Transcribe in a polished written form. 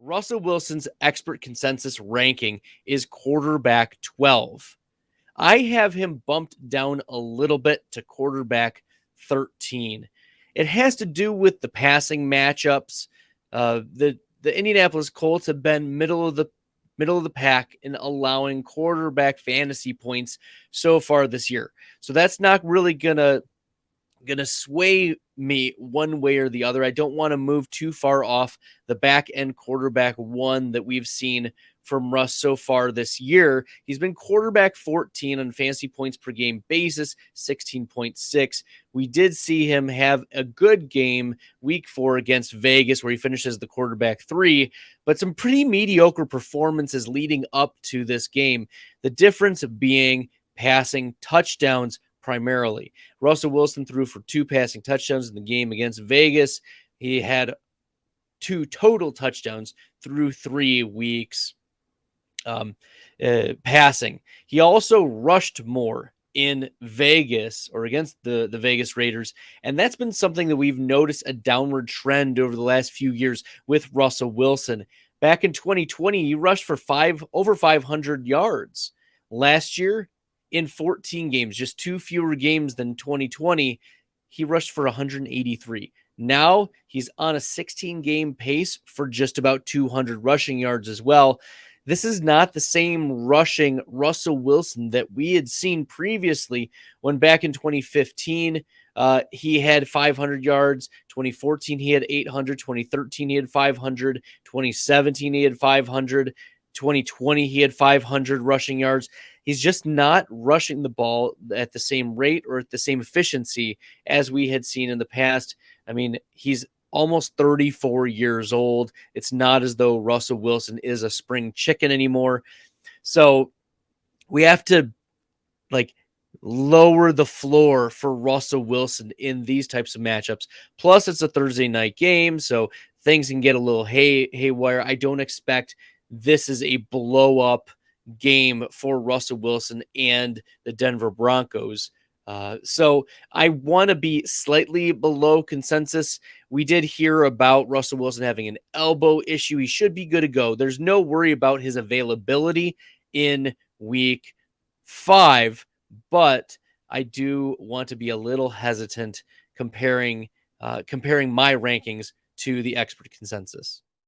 Russell Wilson's expert consensus ranking is quarterback 12. I have him bumped down a little bit to quarterback 13. It has to do with the passing matchups. The Indianapolis Colts have been middle of the pack in allowing quarterback fantasy points so far this year. So that's not really gonna sway me one way or the other. I don't want to move too far off the back end quarterback one that we've seen from Russ so far this year. He's been quarterback 14 on fantasy points per game basis, 16.6. We did see him have a good game week 4 against Vegas where he finishes the quarterback 3, but some pretty mediocre performances leading up to this game. The difference being passing touchdowns primarily. Russell Wilson threw for 2 passing touchdowns in the game against Vegas. He had 2 total touchdowns through 3 weeks passing. He also rushed more in Vegas or against the Vegas Raiders. And that's been something that we've noticed a downward trend over the last few years with Russell Wilson. Back in 2020, he rushed for over 500 yards. Last year, in 14 games, just 2 fewer games than 2020, he rushed for 183. Now he's on a 16-game pace for just about 200 rushing yards as well. This is not the same rushing Russell Wilson that we had seen previously when back in 2015, he had 500 yards. 2014, he had 800. 2013, he had 500. 2017, he had 500. 2020, he had 500 rushing yards. He's just not rushing the ball at the same rate or at the same efficiency as we had seen in the past. I mean, he's almost 34 years old. It's not as though Russell Wilson is a spring chicken anymore. So we have to lower the floor for Russell Wilson in these types of matchups. Plus, it's a Thursday night game, so things can get a little haywire. I don't expect this is a blow up game for Russell Wilson and the Denver Broncos. So I want to be slightly below consensus. We did hear about Russell Wilson having an elbow issue. He should be good to go. There's no worry about his availability in week 5, but I do want to be a little hesitant comparing my rankings to the expert consensus.